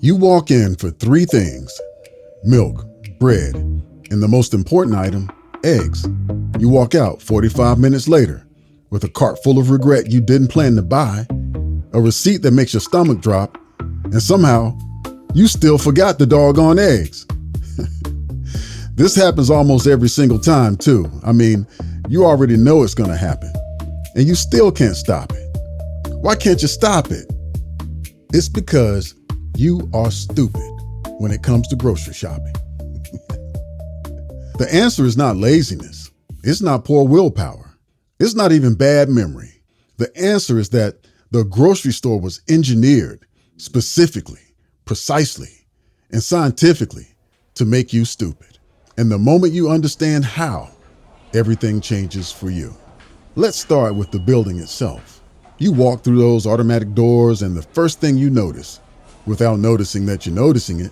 You walk in for three things: milk, bread, and the most important item, eggs. You walk out 45 minutes later with a cart full of regret you didn't plan to buy, a receipt that makes your stomach drop, and somehow you still forgot the doggone eggs. This happens almost every single time too. I mean, you already know it's gonna happen, and you still can't stop it. Why can't you stop it? It's because you are stupid when it comes to grocery shopping. The answer is not laziness. It's not poor willpower. It's not even bad memory. The answer is that the grocery store was engineered specifically, precisely, and scientifically to make you stupid. And the moment you understand how, everything changes for you. Let's start with the building itself. You walk through those automatic doors, and the first thing you notice, without noticing that you're noticing it,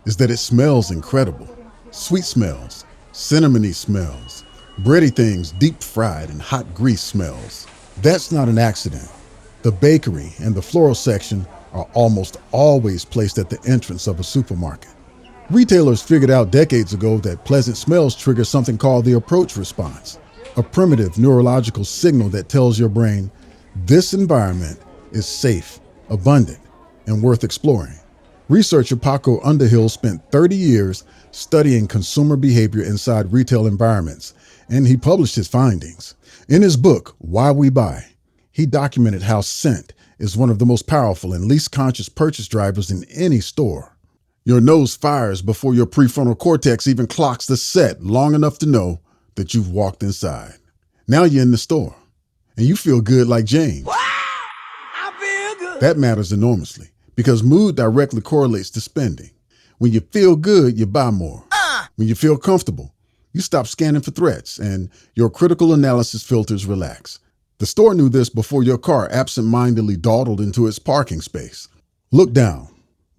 is that it smells incredible. Sweet smells, cinnamony smells, bready things deep fried in hot grease smells. That's not an accident. The bakery and the floral section are almost always placed at the entrance of a supermarket. Retailers figured out decades ago that pleasant smells trigger something called the approach response, a primitive neurological signal that tells your brain this environment is safe, abundant, and worth exploring. Researcher Paco Underhill spent 30 years studying consumer behavior inside retail environments, and he published his findings. In his book, Why We Buy, he documented how scent is one of the most powerful and least conscious purchase drivers in any store. Your nose fires before your prefrontal cortex even clocks the set long enough to know that you've walked inside. Now you're in the store, and you feel good like Jane. I feel good. That matters enormously because mood directly correlates to spending. When you feel good, you buy more. When you feel comfortable, you stop scanning for threats and your critical analysis filters relax. The store knew this before your car absent-mindedly dawdled into its parking space. Look down.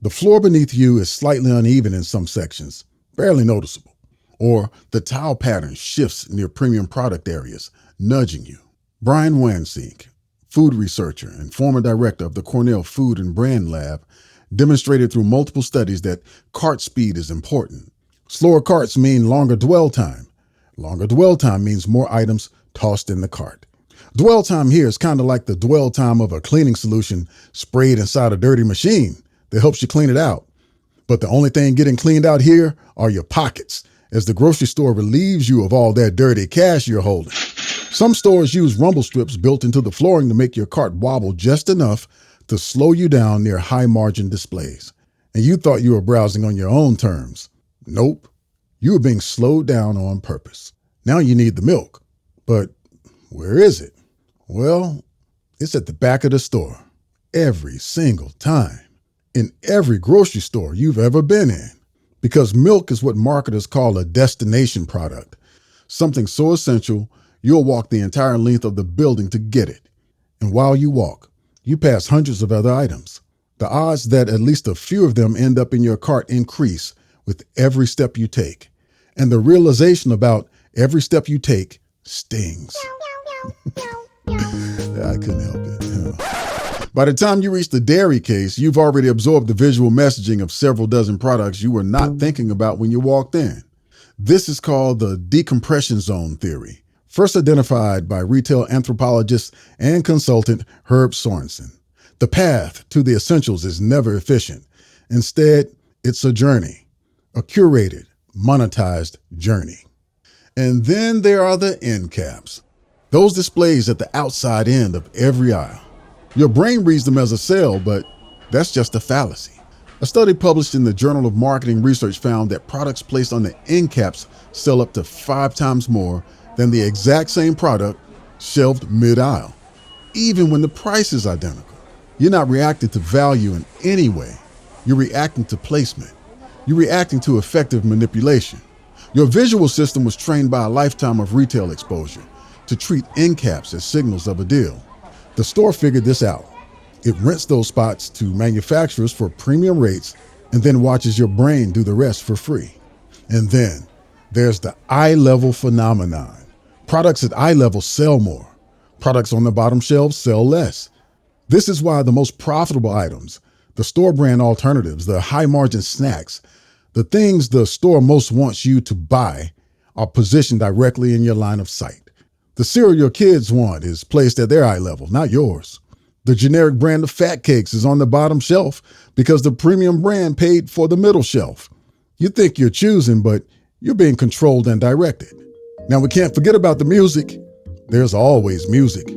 The floor beneath you is slightly uneven in some sections, barely noticeable. Or the tile pattern shifts near premium product areas, nudging you. Brian Wansink, food researcher and former director of the Cornell Food and Brand Lab, demonstrated through multiple studies that cart speed is important. Slower carts mean longer dwell time. Longer dwell time means more items tossed in the cart. Dwell time here is kind of like the dwell time of a cleaning solution sprayed inside a dirty machine that helps you clean it out. But the only thing getting cleaned out here are your pockets, as the grocery store relieves you of all that dirty cash you're holding. Some stores use rumble strips built into the flooring to make your cart wobble just enough to slow you down near high-margin displays. And you thought you were browsing on your own terms. Nope. You were being slowed down on purpose. Now you need the milk. But where is it? Well, it's at the back of the store. Every single time. In every grocery store you've ever been in. Because milk is what marketers call a destination product. Something so essential, you'll walk the entire length of the building to get it. And while you walk, you pass hundreds of other items. The odds that at least a few of them end up in your cart increase with every step you take. And the realization about every step you take stings. I couldn't help it. By the time you reach the dairy case, you've already absorbed the visual messaging of several dozen products you were not thinking about when you walked in. This is called the decompression zone theory, first identified by retail anthropologist and consultant Herb Sorensen. The path to the essentials is never efficient. Instead, it's a journey, a curated, monetized journey. And then there are the end caps, those displays at the outside end of every aisle. Your brain reads them as a sale, but that's just a fallacy. A study published in the Journal of Marketing Research found that products placed on the end caps sell up to 5 times more than the exact same product shelved mid-aisle, even when the price is identical. You're not reacting to value in any way. You're reacting to placement. You're reacting to effective manipulation. Your visual system was trained by a lifetime of retail exposure to treat end caps as signals of a deal. The store figured this out. It rents those spots to manufacturers for premium rates and then watches your brain do the rest for free. And then there's the eye level phenomenon. Products at eye level sell more. Products on the bottom shelves sell less. This is why the most profitable items, The store brand alternatives, the high margin snacks, the things the store most wants you to buy are positioned directly in your line of sight. The cereal your kids want is placed at their eye level, not yours. The generic brand of fat cakes is on the bottom shelf because the premium brand paid for the middle shelf. You think you're choosing, but you're being controlled and directed. Now, we can't forget about the music. There's always music.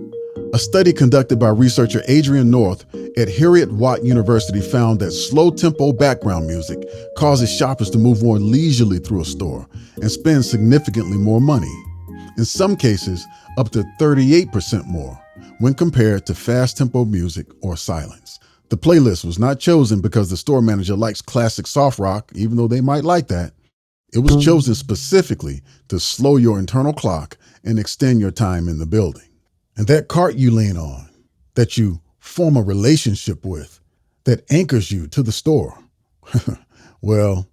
A study conducted by researcher Adrian North at Heriot-Watt University found that slow-tempo background music causes shoppers to move more leisurely through a store and spend significantly more money. In some cases, up to 38% more when compared to fast-tempo music or silence. The playlist was not chosen because the store manager likes classic soft rock, even though they might like that. It was chosen specifically to slow your internal clock and extend your time in the building. And that cart you lean on, that you form a relationship with, that anchors you to the store, well,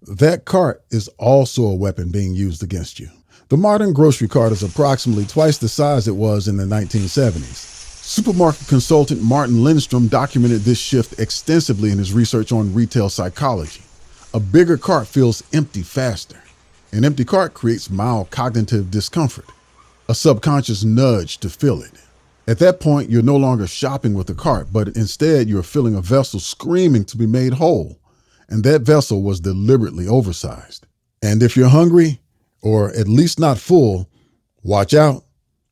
that cart is also a weapon being used against you. The modern grocery cart is approximately twice the size it was in the 1970s. Supermarket consultant Martin Lindstrom documented this shift extensively in his research on retail psychology. A bigger cart feels empty faster. An empty cart creates mild cognitive discomfort, a subconscious nudge to fill it. At that point, you're no longer shopping with the cart, but instead you're filling a vessel screaming to be made whole. And that vessel was deliberately oversized. And if you're hungry, or at least not full, watch out.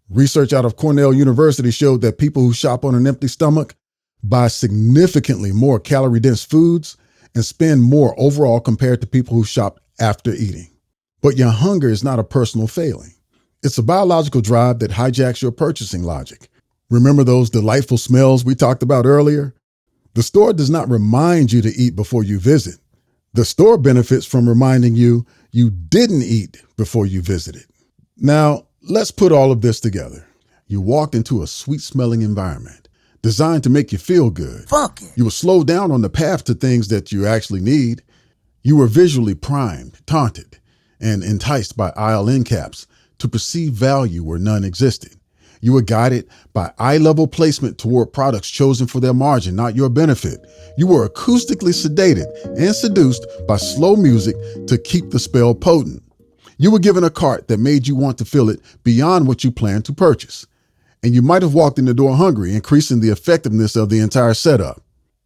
Research out of Cornell University showed that people who shop on an empty stomach buy significantly more calorie-dense foods and spend more overall compared to people who shop after eating. But your hunger is not a personal failing. It's a biological drive that hijacks your purchasing logic. Remember those delightful smells we talked about earlier? The store does not remind you to eat before you visit. The store benefits from reminding you you didn't eat before you visited. Now, let's put all of this together. You walked into a sweet-smelling environment designed to make you feel good. Fuck it. You were slowed down on the path to things that you actually need. You were visually primed, taunted, and enticed by aisle end caps to perceive value where none existed. You were guided by eye-level placement toward products chosen for their margin, not your benefit. You were acoustically sedated and seduced by slow music to keep the spell potent. You were given a cart that made you want to fill it beyond what you planned to purchase. And you might have walked in the door hungry, increasing the effectiveness of the entire setup.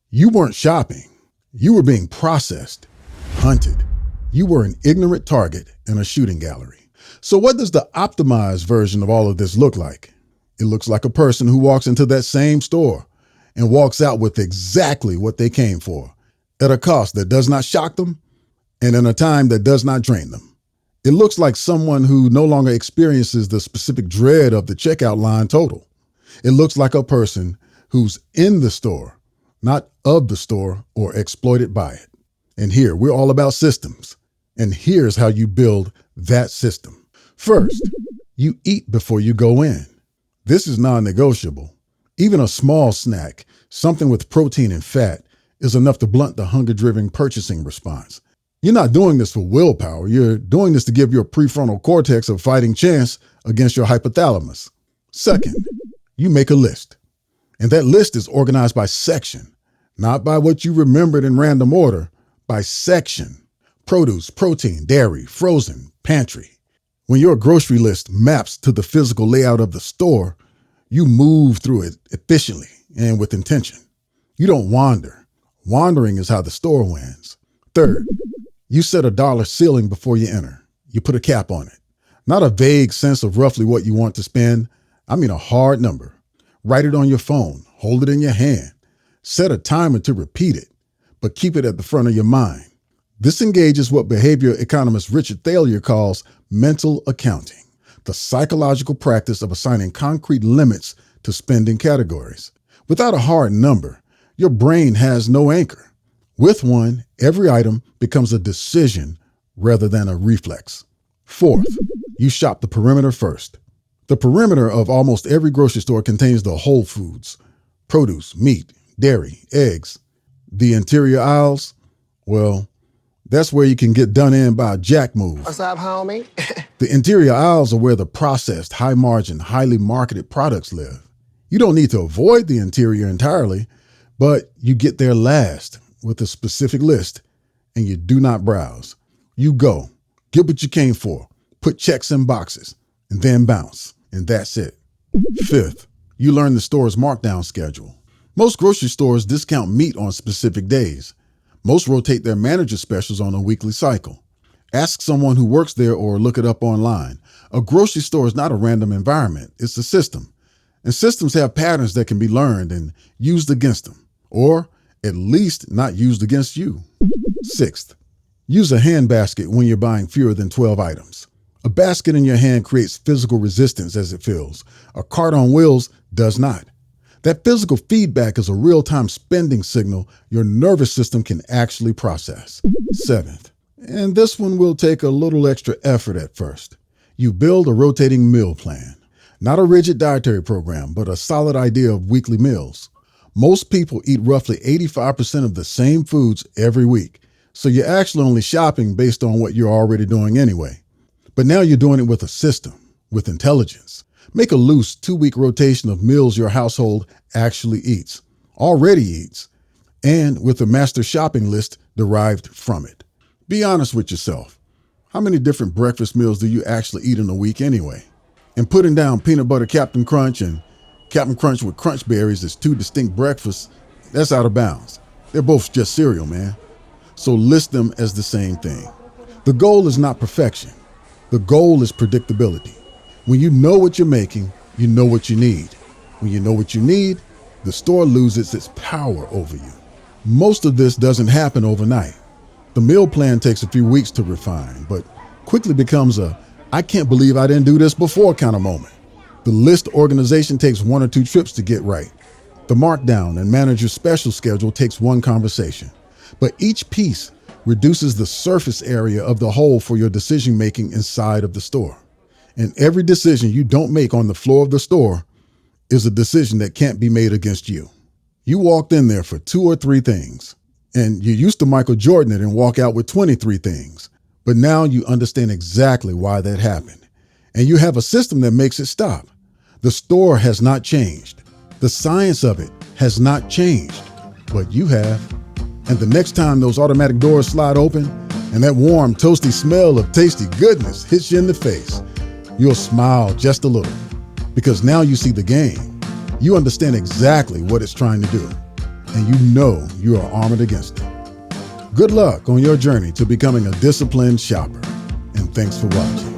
You weren't shopping. You were being processed, hunted. You were an ignorant target in a shooting gallery. So what does the optimized version of all of this look like? It looks like a person who walks into that same store and walks out with exactly what they came for, at a cost that does not shock them and in a time that does not drain them. It looks like someone who no longer experiences the specific dread of the checkout line total. It looks like a person who's in the store, not of the store or exploited by it. And here, we're all about systems. And here's how you build that system. First, you eat before you go in. This is non-negotiable. Even a small snack, something with protein and fat, is enough to blunt the hunger-driven purchasing response. You're not doing this for willpower. You're doing this to give your prefrontal cortex a fighting chance against your hypothalamus. Second, you make a list. And that list is organized by section, not by what you remembered in random order, by section. Produce, protein, dairy, frozen, pantry. When your grocery list maps to the physical layout of the store, you move through it efficiently and with intention. You don't wander. Wandering is how the store wins. Third, you set a dollar ceiling before you enter. You put a cap on it. Not a vague sense of roughly what you want to spend. I mean a hard number. Write it on your phone. Hold it in your hand. Set a timer to repeat it, but keep it at the front of your mind. This engages what behavior economist Richard Thaler calls mental accounting, the psychological practice of assigning concrete limits to spending categories. Without a hard number, your brain has no anchor. With one, every item becomes a decision rather than a reflex. Fourth, you shop the perimeter first. The perimeter of almost every grocery store contains the whole foods, produce, meat, dairy, eggs. The interior aisles, well, that's where you can get done in by a jack move. What's up, homie? The interior aisles are where the processed, high-margin, highly marketed products live. You don't need to avoid the interior entirely, But you get there last with a specific list and you do not browse. You go, get what you came for, put checks in boxes, and then bounce. And that's it. Fifth, you learn the store's markdown schedule. Most grocery stores discount meat on specific days. Most rotate their manager specials on a weekly cycle. Ask someone who works there or look it up online. A grocery store is not a random environment. It's a system. And systems have patterns that can be learned and used against them, or at least not used against you. Sixth, use a hand basket when you're buying fewer than 12 items. A basket in your hand creates physical resistance as it fills. A cart on wheels does not. That physical feedback is a real-time spending signal your nervous system can actually process. Seventh, and this one will take a little extra effort at first. You build a rotating meal plan. Not a rigid dietary program, but a solid idea of weekly meals. Most people eat roughly 85% of the same foods every week, so you're actually only shopping based on what you're already doing anyway. But now you're doing it with a system, with intelligence. Make a loose 2-week rotation of meals your household actually eats, already eats, and with a master shopping list derived from it. Be honest with yourself. How many different breakfast meals do you actually eat in a week anyway? And putting down peanut butter Captain Crunch and Captain Crunch with Crunch Berries as 2 distinct breakfasts, that's out of bounds. They're both just cereal, man. So list them as the same thing. The goal is not perfection. The goal is predictability. When you know what you're making, you know what you need. When you know what you need, the store loses its power over you. Most of this doesn't happen overnight. The meal plan takes a few weeks to refine, but quickly becomes a I can't believe I didn't do this before kind of moment. The list organization takes 1 or 2 trips to get right. The markdown and manager special schedule takes 1 conversation. But each piece reduces the surface area of the whole for your decision making inside of the store. And every decision you don't make on the floor of the store is a decision that can't be made against you. You walked in there for 2 or 3 things, and you used to Michael Jordan it and walk out with 23 things. But now you understand exactly why that happened. And you have a system that makes it stop. The store has not changed. The science of it has not changed, but you have. And the next time those automatic doors slide open and that warm, toasty smell of tasty goodness hits you in the face, you'll smile just a little, because now you see the game. You understand exactly what it's trying to do, and you know you are armored against it. Good luck on your journey to becoming a disciplined shopper, and thanks for watching.